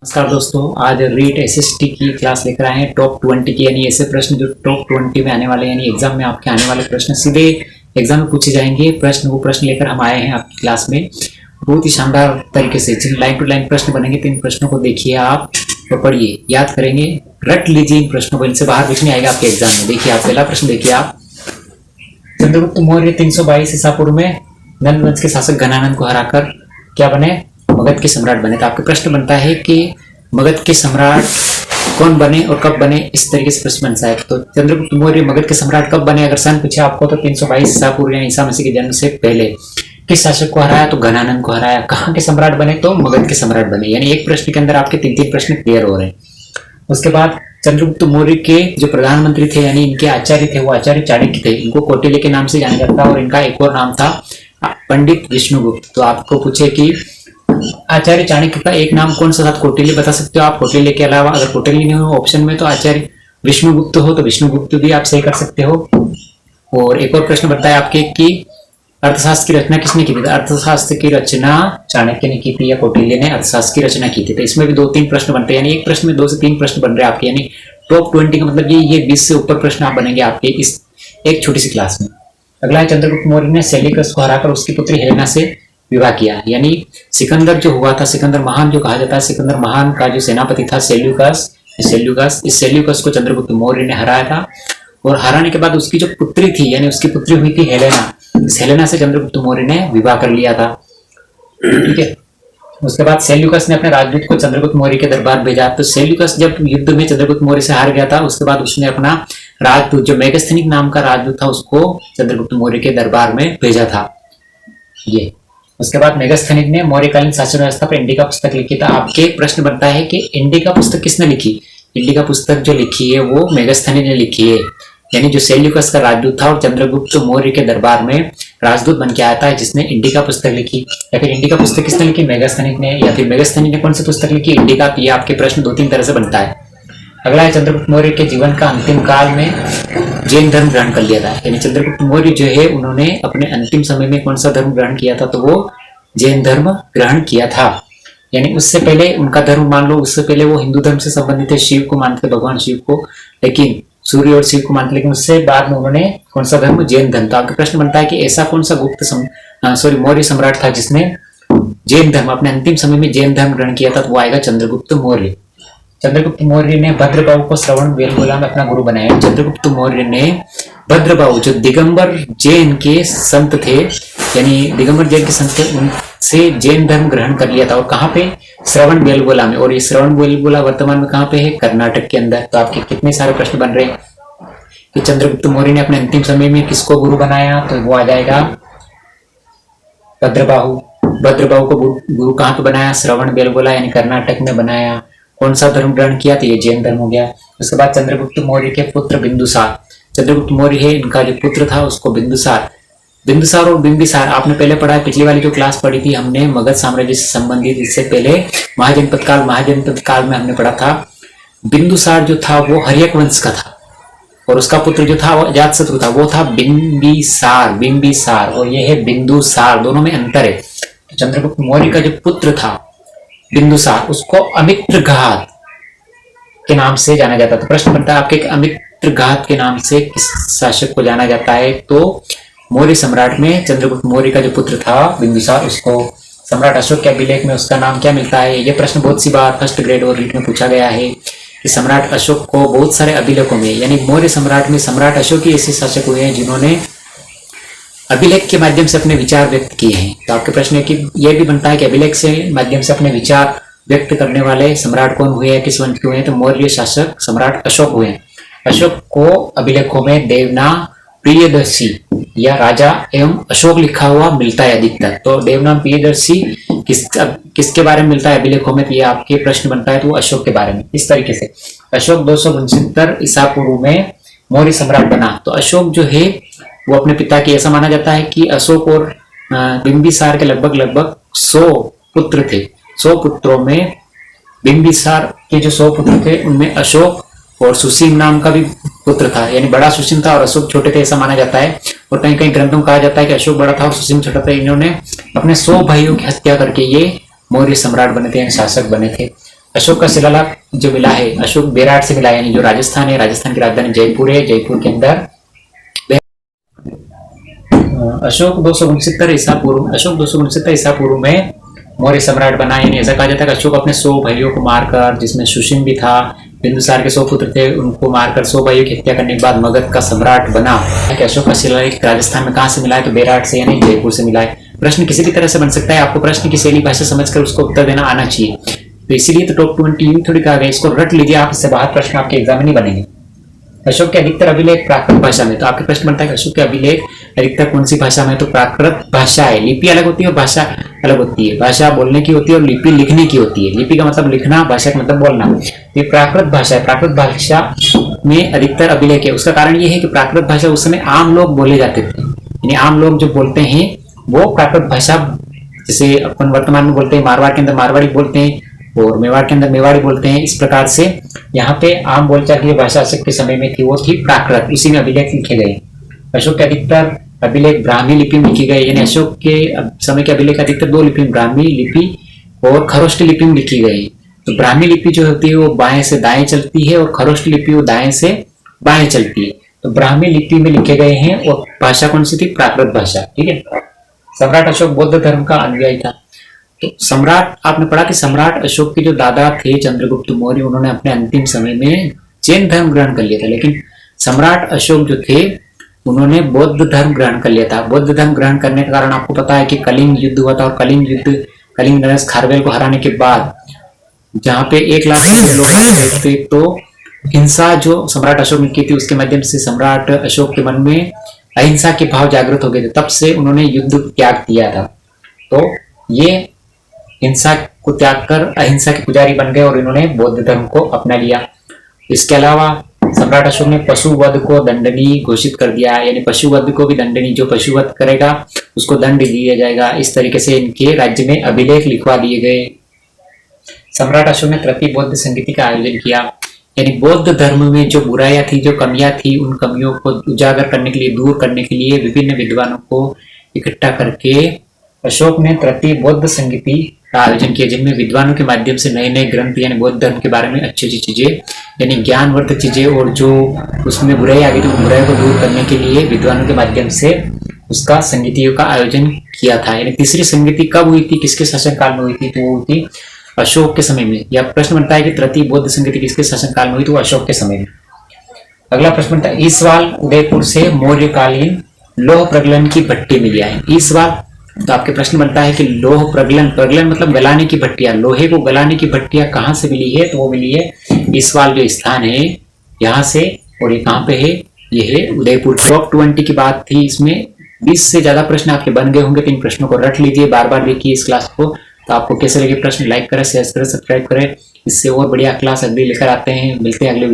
नमस्कार दोस्तों, आज रीट एसएसटी की क्लास लेकर आए हैं टॉप 20 की, यानी ऐसे प्रश्न जो टॉप 20 में आने वाले, यानी एग्जाम में आपके आने वाले प्रश्न सीधे एग्जाम में पूछे जाएंगे। वो प्रश्न लेकर हम आए हैं आपकी क्लास में बहुत ही शानदार तरीके से। जिन लाइन टू लाइन प्रश्न बनेंगे तो इन प्रश्नों को देखिए आप और पढ़िए, याद करेंगे, रट लीजिए इन प्रश्नों को, इनसे बाहर कुछ नहीं आएगा आपके एग्जाम में। देखिए आप पहला प्रश्न देखिए आप, चंद्रगुप्त मौर्य 322 ईसा पूर्व में नंद वंश के शासक घनानंद को हराकर क्या बने? मगध के सम्राट बने। तो आपका प्रश्न बनता है कि मगध के सम्राट कौन बने और कब बने, इस तरीके से प्रश्न बनता है। तो चंद्रगुप्त मौर्य मगध के सम्राट कब बने? अगर सन पूछे आपको तो 322 ईसा पूर्व यानी ईसा मसीह के जन्म से पहले। किस शासक को हराया? तो घनानंद को हराया। कहाँ के सम्राट बने? तो मगध के सम्राट बने। यानी एक प्रश्न के अंदर आपके 3-3 प्रश्न क्लियर हो रहे हैं। उसके बाद चंद्रगुप्त मौर्य के जो प्रधानमंत्री थे यानी इनके आचार्य थे, वो आचार्य चाणक्य थे। इनको कौटिल्य के नाम से जाना जाता है और इनका एक और नाम था पंडित विष्णुगुप्त। तो आपको पूछे कि आचार्य चाणक्य का एक नाम कौन सा था? कौटिल्य बता सकते हो आप। कौटिल्य के अलावा अगर कौटिल्य नहीं हो ऑप्शन में तो आचार्य विष्णुगुप्त हो तो विष्णुगुप्त भी आप सही कर सकते हो। और एक और प्रश्न बनता है आपके कि अर्थशास्त्र की रचना किसने की थी? अर्थशास्त्र की रचना चाणक्य ने की थी या कौटिल्य ने अर्थशास्त्र की रचना की थी? तो इसमें भी 2-3 प्रश्न बनते हैं, यानी एक प्रश्न में 2 से 3 प्रश्न बन रहे हैं आपके। यानी टॉप 20 का मतलब ये 20 से ऊपर प्रश्न आप बनेंगे आपके इस एक छोटी सी क्लास में। अगला है, चंद्रगुप्त मौर्य ने सेल्यूकस को हराकर उसकी पुत्री हेलेना से विवाह किया। यानी सिकंदर जो हुआ था, सिकंदर महान जो कहा जाता है, सिकंदर महान का जो सेनापति था सेल्यूकस, इस सेल्यूकस को चंद्रगुप्त मौर्य ने हराया था। और हराने के बाद उसकी जो पुत्री थी, यानी उसकी पुत्री हुई थी हेलेना, इस हेलेना से चंद्रगुप्त मौर्य ने विवाह कर लिया था। ठीक है। उसके बाद सेल्यूकस ने अपने राजदूत को चंद्रगुप्त मौर्य के दरबार भेजा। तो सेल्यूकस जब युद्ध में चंद्रगुप्त मौर्य से हार गया था, उसके बाद उसने अपना राजदूत जो मेगस्थनीक नाम का राजदूत था उसको चंद्रगुप्त मौर्य के दरबार में भेजा था। ये उसके बाद मेगस्थनीक ने मौर्यकालीन शासन व्यवस्था पर इंडिका पुस्तक लिखी था। आपके एक प्रश्न बनता है कि इंडिका पुस्तक किसने लिखी? इंडिका पुस्तक जो लिखी है वो मेगस्थनीक ने लिखी है। यानी जो सेल्यूकस का राजदूत था और चंद्रगुप्त मौर्य के दरबार में राजदूत बन के आया था, जिसने इंडिका पुस्तक लिखी। या फिर इंडिका पुस्तक किसने लिखी? मेगस्थनीक ने। या फिर मेगस्थनीक ने कौन सी पुस्तक लिखी? इंडिका। ये आपके प्रश्न 2-3 तरह से बनता है। अगला है, चंद्रगुप्त मौर्य के जीवन का अंतिम काल में जैन धर्म ग्रहण कर लिया था। यानी चंद्रगुप्त मौर्य जो है उन्होंने अपने अंतिम समय में कौन सा धर्म ग्रहण किया था? तो वो जैन धर्म ग्रहण किया था। यानी उससे पहले उनका धर्म मान लो, उससे पहले वो हिंदू धर्म से संबंधित है, शिव को मानते थे, भगवान शिव को, लेकिन सूर्य और शिव को मानते, लेकिन उससे बाद में उन्होंने कौन सा धर्म? जैन धर्म। तो आपका प्रश्न बनता है कि ऐसा कौन सा मौर्य सम्राट था जिसने जैन धर्म अपने अंतिम समय में जैन धर्म ग्रहण किया था? तो वो आएगा चंद्रगुप्त मौर्य। चंद्रगुप्त मौर्य ने भद्रबाहु को श्रवण बेलगोला में अपना गुरु बनाया। चंद्रगुप्त मौर्य ने भद्रबाहु जो दिगंबर जैन के संत थे, यानी दिगंबर जैन के संत थे, उनसे जैन धर्म ग्रहण कर लिया था। और कहाँ पे? श्रवण बेलगोला में। और ये श्रवण बेलगोला वर्तमान में कहाँ पे है? कर्नाटक के अंदर। तो आपके कितने सारे प्रश्न बन रहे हैं कि चंद्रगुप्त मौर्य ने अपने अंतिम समय में किसको गुरु बनाया? तो वो आ जाएगा भद्रबाहु। भद्रबाहु को गुरु कहाँ पे बनाया? श्रवण बेलगोला यानी कर्नाटक में बनाया। कौन सा धर्म ग्रहण किया? तो ये जैन धर्म हो गया। उसके बाद चंद्रगुप्त मौर्य के पुत्र बिंदुसार। चंद्रगुप्त मौर्य है, इनका जो पुत्र था उसको बिंदुसार और बिंबिसार आपने पहले पढ़ा है। पिछली वाली जो क्लास पढ़ी थी हमने मगध साम्राज्य से संबंधित, इससे पहले महाजनपद काल में हमने पढ़ा था। बिंदुसार जो था वो हर्यक वंश का था और उसका पुत्र जो था वो अजातशत्रु था, वो था बिंबिसार और ये है बिंदुसार, दोनों में अंतर है। तो चंद्रगुप्त मौर्य का जो पुत्र था बिंदुसार, उसको अमित्रघात के नाम से जाना जाता था। प्रश्न बनता है आपके अमित्रघात के नाम से किस शासक को जाना जाता है? तो मौर्य सम्राट में चंद्रगुप्त मौर्य का जो पुत्र था बिंदुसार, उसको सम्राट अशोक के अभिलेख में उसका नाम क्या मिलता है? ये प्रश्न बहुत सी बार फर्स्ट ग्रेड और रीट में पूछा गया है कि सम्राट अशोक को बहुत सारे अभिलेखों में, यानी मौर्य सम्राट में सम्राट अशोक ही ऐसे शासक हुए हैं जिन्होंने अभिलेख के माध्यम से अपने विचार व्यक्त किए हैं। तो आपके प्रश्न है कि यह भी बनता है कि अभिलेख से माध्यम से अपने विचार व्यक्त करने वाले सम्राट कौन हुए हैं, किस वंश के हुए हैं? तो मौर्य शासक सम्राट अशोक हुए हैं। अशोक को अभिलेखों में देवना प्रियदर्शी या राजा एवं अशोक लिखा हुआ मिलता है अधिकतर। तो देवनाम प्रियदर्शी किसके बारे में मिलता है अभिलेखों में? तो ये आपके प्रश्न बनता है तो वो अशोक के बारे में। इस तरीके से अशोक 269 ईसा पूर्व में मौर्य सम्राट बना। तो अशोक जो है वो अपने पिता की, ऐसा माना जाता है कि अशोक और बिंबिसार के लगभग 100 पुत्र थे। 100 पुत्रों में बिंबिसार के जो 100 पुत्र थे उनमें अशोक और सुसीम नाम का भी पुत्र था, यानी बड़ा सुसीम था और अशोक छोटे थे, ऐसा माना जाता है। और कहीं कहीं ग्रंथों में कहा जाता है कि अशोक बड़ा था और सुसीम छोटा था। इन्होंने अपने 100 भाइयों की हत्या करके ये मौर्य सम्राट बने थे, शासक बने थे। अशोक का शिलालेख जो मिला है अशोक बेराट से मिला है, यानी जो राजस्थान है, राजस्थान की राजधानी जयपुर है, जयपुर के अंदर अशोक 269 ईसा पूर्व में मौर्य सम्राट बना। यानी ऐसा कहा जाता है कि अशोक अपने 100 भाइयों को मारकर, जिसमें सुशिन भी था, बिंदुसार के 100 पुत्र थे, उनको मारकर 100 भाइयों की हत्या करने के बाद मगध का सम्राट बना। कि अशोक का शिलालेख राजस्थान में कहां से मिला है? तो बेराट से यानी जयपुर से मिला है। प्रश्न किसी भी तरह से बन सकता है, आपको प्रश्न की शैली भाषा समझकर उसको उत्तर देना आना चाहिए। तो इसीलिए तो टॉप 20 यूं थोड़ी कहा गया, इसको रट लीजिए आप, इससे बाहर प्रश्न आपके एग्जाम में नहीं बनेंगे। अशोक के अधिकतर अभिलेख प्राकृत भाषा में, तो आपके प्रश्न बनता है कि अशोक के अभिलेख अधिकतर कौन सी भाषा में? तो प्राकृत भाषा है। लिपि अलग होती है और भाषा अलग होती है। भाषा बोलने की होती है और लिपि लिखने की होती है। लिपि का मतलब लिखना, भाषा का मतलब बोलना। ये प्राकृत भाषा है। प्राकृत भाषा में अधिकतर अभिलेख है। उसका कारण ये है कि प्राकृत भाषा उस समय आम लोग बोले जाते थे, यानी आम लोग जो बोलते हैं वो प्राकृत भाषा, जैसे अपन वर्तमान में बोलते हैं, मारवाड़ के अंदर मारवाड़ी बोलते हैं और मेवाड़ के अंदर मेवाड़ी बोलते हैं। इस प्रकार से यहाँ पे आम बोलचाल की भाषा अशोक के समय में थी वो थी प्राकृत। इसी में अभिलेख लिखे गए। अशोक के अधिकतर अभिलेख ब्राह्मी लिपि में लिखे गए, यानी अशोक के समय के अभिलेख अधिकतर 2 लिपि, ब्राह्मी लिपि और खरोष्ट लिपि में लिखी गई। तो ब्राह्मी लिपि जो होती है वो बाएं से दाएं चलती है और खरोष्ट लिपि वो दाएं से बाएं चलती है। तो ब्राह्मी लिपि में लिखे गए हैं और भाषा कौन सी थी? प्राकृत भाषा। ठीक है। सम्राट अशोक बौद्ध धर्म का अनुयायी था। तो सम्राट, आपने पढ़ा कि सम्राट अशोक के जो दादा थे चंद्रगुप्त मौर्य, उन्होंने अपने अंतिम समय में जैन धर्म ग्रहण कर लिया था, लेकिन सम्राट अशोक जो थे उन्होंने बौद्ध धर्म ग्रहण कर लिया था। बौद्ध धर्म ग्रहण करने के कारण आपको पता है कि कलिंग युद्ध हुआ था और कलिंग नरेश खारवेल को हराने के बाद जहाँ पे 1 लाख लोग थे, तो हिंसा जो सम्राट अशोक ने की थी उसके माध्यम से सम्राट अशोक के मन में अहिंसा के भाव जागृत हो गए थे। तब से उन्होंने युद्ध त्याग किया था। तो ये हिंसा को त्याग कर अहिंसा के पुजारी बन गए और इन्होंने बौद्ध धर्म को अपना लिया। इसके अलावा सम्राट अशोक ने पशुवध को दंडनीय घोषित कर दिया, यानी पशुवध को भी दंडनीय, जो पशुवध करेगा उसको दंड दिया जाएगा। इस तरीके से इनके राज्य में अभिलेख लिखवा दिए गए। सम्राट अशोक ने तृतीय बौद्ध संगीति का आयोजन किया, यानी बौद्ध धर्म में जो बुराइयां थी, जो कमियां थी, उन कमियों को उजागर करने के लिए, दूर करने के लिए विभिन्न विद्वानों को इकट्ठा करके अशोक ने तृतीय बौद्ध संगीति का आयोजन किया, जिनमें विद्वानों के माध्यम से नए नए ग्रंथ यानी बौद्ध धर्म के बारे में अच्छी अच्छी चीजें, यानी ज्ञानवर्धक चीजें, और जो उसमें बुराई आ गई थी बुराई को दूर करने के लिए विद्वानों के माध्यम से उसका संगीतियों का आयोजन किया था। यानी तीसरी संगीति कब हुई थी, किसके शासनकाल में हुई थी? तो वो हुई थी अशोक के समय में। यह प्रश्न बनता है कि तृतीय बौद्ध संगीति किसके शासनकाल में हुई? तो अशोक के समय में। अगला प्रश्न बनता है, ईसवाल उदयपुर से मौर्यकालीन लौह प्रगलन की भट्टी मिली है। ईसवाल, तो आपके प्रश्न बनता है कि लौह प्रगलन, प्रगलन मतलब गलाने की भट्टियां, लोहे को गलाने की भट्टियां कहाँ से मिली है? तो वो मिली है ईसवाल जो स्थान है यहाँ से। और ये कहाँ पे है? ये है उदयपुर। टॉप 20 की बात थी, इसमें 20 से ज्यादा प्रश्न आपके बन गए होंगे। तो इन प्रश्नों को रट लीजिए, बार बार देखिए इस क्लास को। तो आपको कैसे लगे प्रश्न, लाइक करें, शेयर करें, सब्सक्राइब करें। इससे और बढ़िया क्लास अगली लेकर आते हैं। मिलते हैं अगले